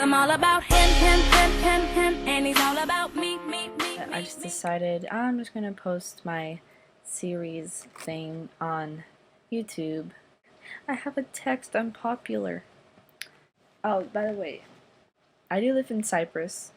I'm all about him, and he's all about me. I just decided I'm just gonna post my series thing on YouTube. I have a text, I'm popular. Oh, by the way, I do live in Cyprus.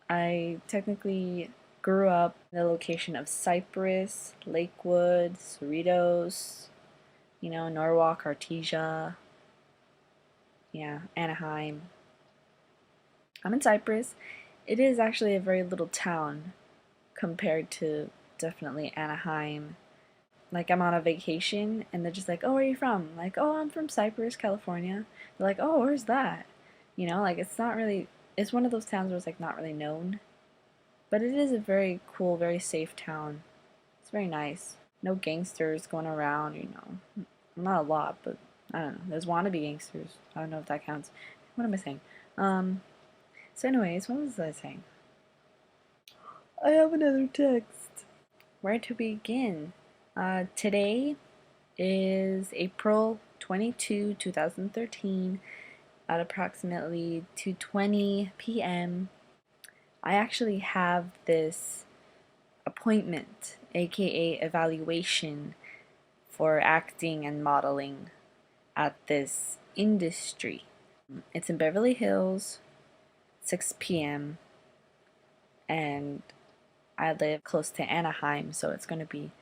I technically grew up in the location of Cyprus, Lakewood, Cerritos, Norwalk, Artesia, Anaheim. I'm in Cyprus. It is actually a very little town compared to definitely Anaheim. Like, I'm on a vacation and they're just like, oh, where are you from? I'm like, oh, I'm from Cyprus, California. They're like, oh, where's that? Like, it's not really, it's one of those towns where it's like not really known. But it is a very cool, very safe town. It's very nice. No gangsters going around, Not a lot, but I don't know. There's wannabe gangsters. I don't know if that counts. What am I saying? So anyways, what was I saying? I have another text. Where to begin? Today is April 22, 2013 at approximately 2:20 p.m. I actually have this appointment, aka evaluation, for acting and modeling at this industry. It's in Beverly Hills, 6 p.m. and I live close to Anaheim, so it's going to be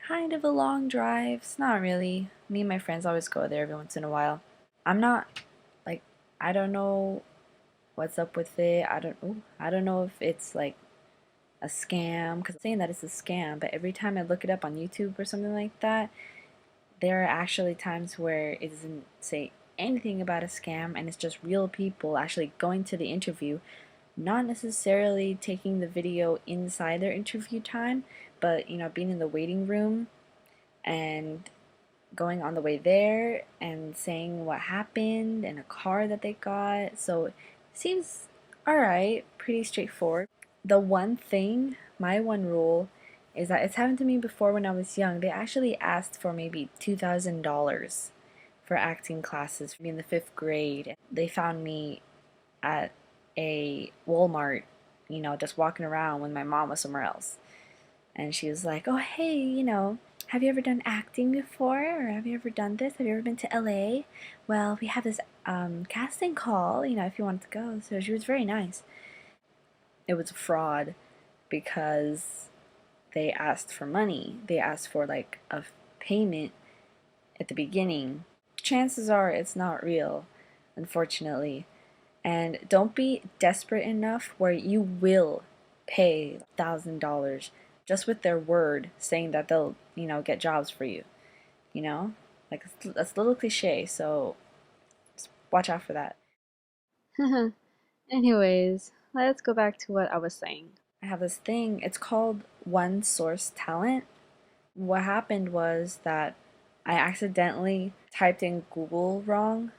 kind of a long drive. It's not really. Me and my friends always go there every once in a while. I'm not, like, I don't know what's up with it. I don't know if it's like a scam, because I'm saying that it's a scam, but every time I look it up on YouTube or something like that, there are actually times where it doesn't say anything about a scam and it's just real people actually going to the interview, not necessarily taking the video inside their interview time, but being in the waiting room and going on the way there and saying what happened and a car that they got. So it seems alright, pretty straightforward. The one thing, my one rule, is that it's happened to me before when I was young. They actually asked for maybe $2,000 for acting classes for me in the 5th grade. They found me at a Walmart, just walking around when my mom was somewhere else. And she was like, oh, hey, have you ever done acting before? Or have you ever done this? Have you ever been to LA? Well, we have this casting call, if you want to go. So she was very nice. It was a fraud because they asked for money. They asked for like a payment at the beginning. Chances are it's not real, unfortunately. And don't be desperate enough where you will pay $1,000 just with their word saying that they'll, get jobs for you. Like, that's a little cliche, so just watch out for that. Anyways, let's go back to what I was saying. I have this thing, it's called One Source Talent. What happened was that I accidentally typed in Google wrong.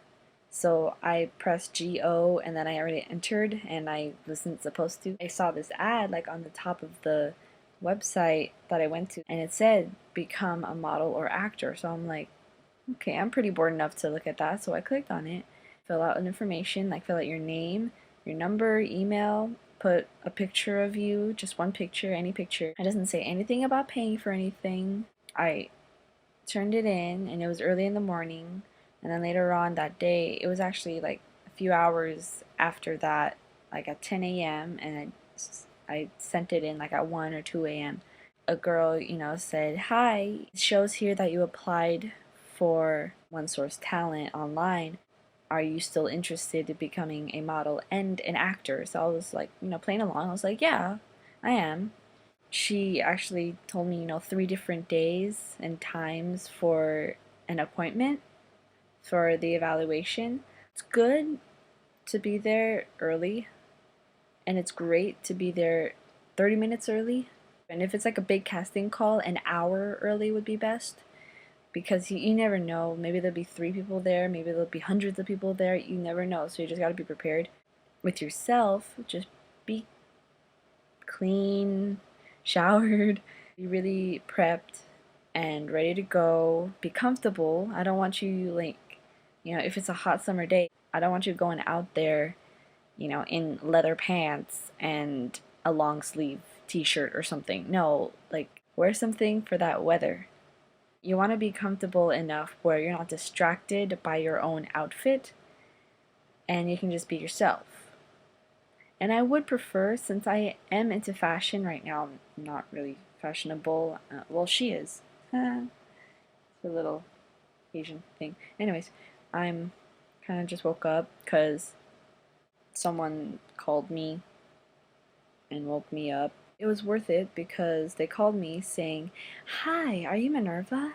So I pressed GO and then I already entered and I wasn't supposed to. I saw this ad like on the top of the website that I went to and it said become a model or actor. So I'm like, okay, I'm pretty bored enough to look at that. So I clicked on it, fill out information, like fill out your name, your number, email, put a picture of you, just one picture, any picture. It doesn't say anything about paying for anything. I turned it in and it was early in the morning. And then later on that day, it was actually like a few hours after that, like at 10 a.m. and I sent it in like at 1 or 2 a.m. A girl, said, hi, it shows here that you applied for One Source Talent online. Are you still interested in becoming a model and an actor? So I was like, playing along. I was like, yeah, I am. She actually told me, 3 different days and times for an appointment for the evaluation. It's good to be there early, and it's great to be there 30 minutes early. And if it's like a big casting call, an hour early would be best, because you never know. Maybe there'll be 3 people there, maybe there'll be hundreds of people there. You never know, so you just got to be prepared. With yourself, just be clean, showered, be really prepped and ready to go. Be comfortable. I don't want you like, if it's a hot summer day, I don't want you going out there in leather pants and a long sleeve t-shirt or something. No, like wear something for that weather. You want to be comfortable enough where you're not distracted by your own outfit and you can just be yourself. And I would prefer, since I am into fashion right now, I'm not really fashionable. Well, she is. It's a little Asian thing. Anyways, I'm kind of just woke up because someone called me and woke me up. It was worth it because they called me saying, "Hi, are you Minerva?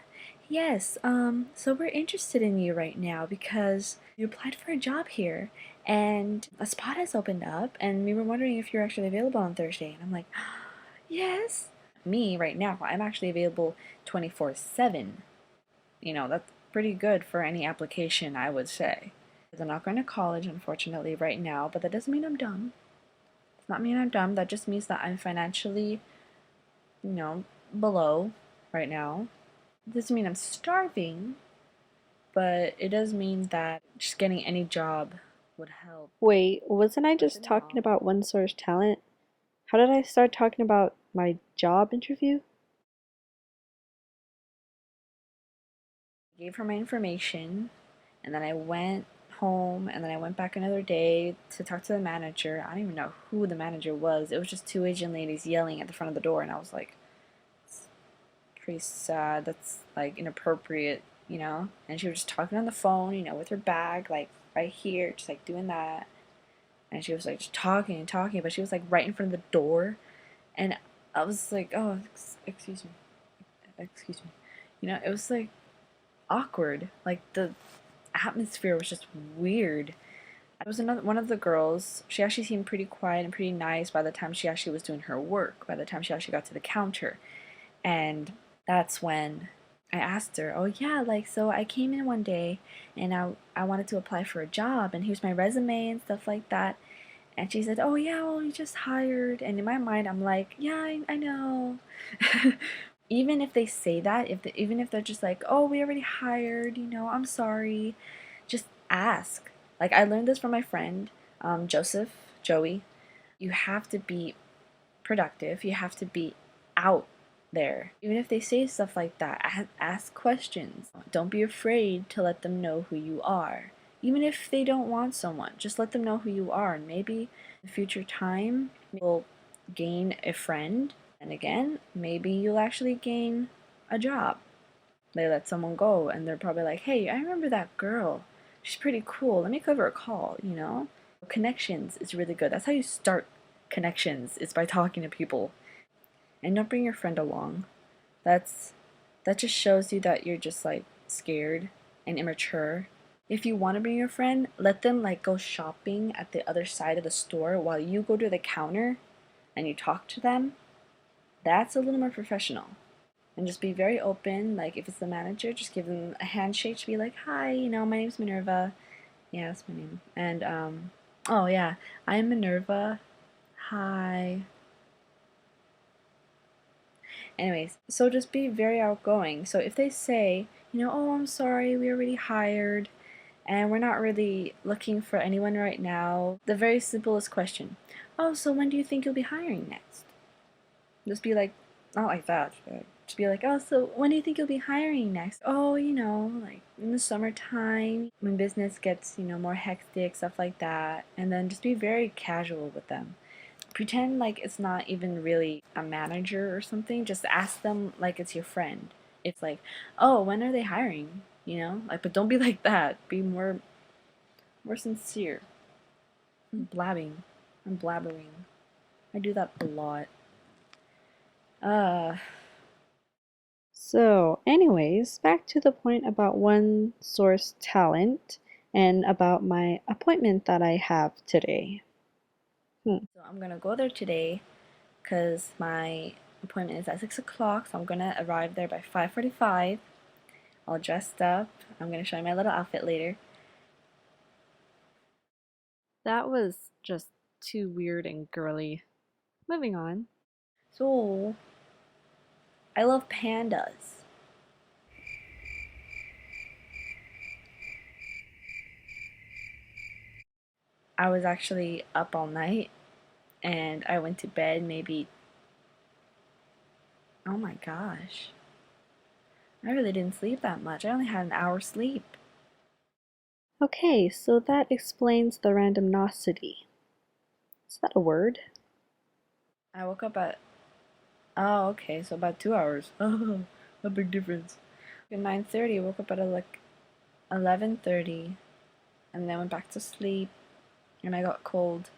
Yes, so we're interested in you right now because you applied for a job here and a spot has opened up and we were wondering if you're actually available on Thursday." And I'm like, "Yes." Me right now, I'm actually available 24/7. That's pretty good for any application, I would say. I'm not going to college, unfortunately, right now, but that doesn't mean I'm dumb. Does not mean I'm dumb. That just means that I'm financially, below right now. It doesn't mean I'm starving, but it does mean that just getting any job would help. Wait, wasn't I just talking about one source talent? How did I start talking about my job interview? I gave her my information, and then I went home, and then I went back another day to talk to the manager. I don't even know who the manager was. It was just two Asian ladies yelling at the front of the door, and I was like, pretty sad. That's like inappropriate. And she was just talking on the phone, with her bag, like right here, just like doing that. And she was like just talking and talking, but she was like right in front of the door. And I was like, oh, excuse me. Excuse me. It was like awkward. Like the atmosphere was just weird. It was another one of the girls. She actually seemed pretty quiet and pretty nice by the time she actually was doing her work, by the time she actually got to the counter. And that's when I asked her, "Oh yeah, like so I came in one day and I wanted to apply for a job and here's my resume and stuff like that." And she said, "Oh yeah, well we just hired." And in my mind I'm like, "Yeah, I know." Even if they say that, even if they're just like, "Oh, we already hired, I'm sorry." Just ask. Like I learned this from my friend, Joey. You have to be productive. You have to be out there. Even if they say stuff like that, ask questions. Don't be afraid to let them know who you are. Even if they don't want someone, just let them know who you are. And maybe in future time, you'll gain a friend. And again, maybe you'll actually gain a job. They let someone go and they're probably like, "Hey, I remember that girl. She's pretty cool. Let me give her a call. Connections is really good. That's how you start connections, is by talking to people. And don't bring your friend along. That's that just shows you that you're just like scared and immature. If you want to bring your friend, let them like go shopping at the other side of the store while you go to the counter and you talk to them. That's a little more professional. And just be very open. Like if it's the manager, just give them a handshake to be like, "Hi, my name's Minerva." Yeah, that's my name. And oh yeah, I'm Minerva. Hi. Anyways, so just be very outgoing. So if they say, "Oh, I'm sorry, we already hired and we're not really looking for anyone right now," the very simplest question, "Oh, so when do you think you'll be hiring next?" Just be like, not like that. Just be like, "Oh, so when do you think you'll be hiring next?" "Oh, like in the summertime when business gets, more hectic, stuff like that." And then just be very casual with them. Pretend like it's not even really a manager or something. Just ask them like it's your friend. It's like, "Oh, when are they hiring?" Like, but don't be like that. Be more sincere. I'm blabbing. I'm blabbering. I do that a lot. Uh, So, anyways, back to the point about one source talent and about my appointment that I have today. so I'm gonna go there today because my appointment is at 6 o'clock. So I'm gonna arrive there by 5:45. All dressed up. I'm gonna show you my little outfit later. That was just too weird and girly. Moving on. So I love pandas. I was actually up all night, and I went to bed maybe, oh my gosh, I really didn't sleep that much. I only had an hour sleep. Okay, so that explains the randomnosity. Is that a word? I woke up at, oh, okay, so about 2 hours. Oh, a big difference. At 9:30, I woke up at like 11:30, and then went back to sleep, and I got cold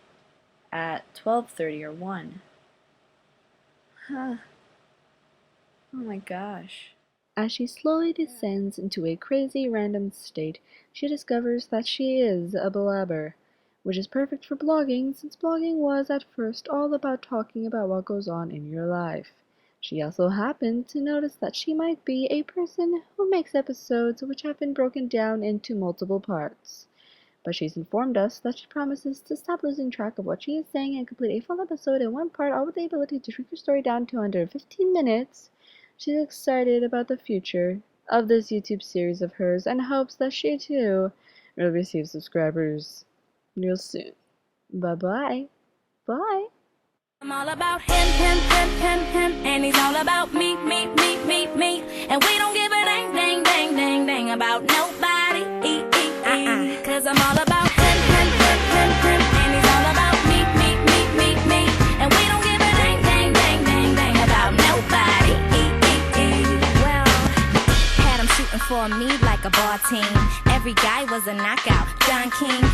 at 12:30 or 1. Huh. Oh my gosh. As she slowly descends into a crazy random state, she discovers that she is a blabber, which is perfect for blogging since blogging was at first all about talking about what goes on in your life. She also happened to notice that she might be a person who makes episodes which have been broken down into multiple parts. But she's informed us that she promises to stop losing track of what she is saying and complete a full episode in one part, all with the ability to shrink her story down to under 15 minutes. She's excited about the future of this YouTube series of hers and hopes that she too will receive subscribers real soon. Bye-bye. Bye. I'm all about him, and he's all about me. And we don't give a dang about nobody. Cause I'm all about him, and he's all about me. And we don't give a dang about nobody. Well, had him shooting for me like a ball team. Every guy was a knockout. John King.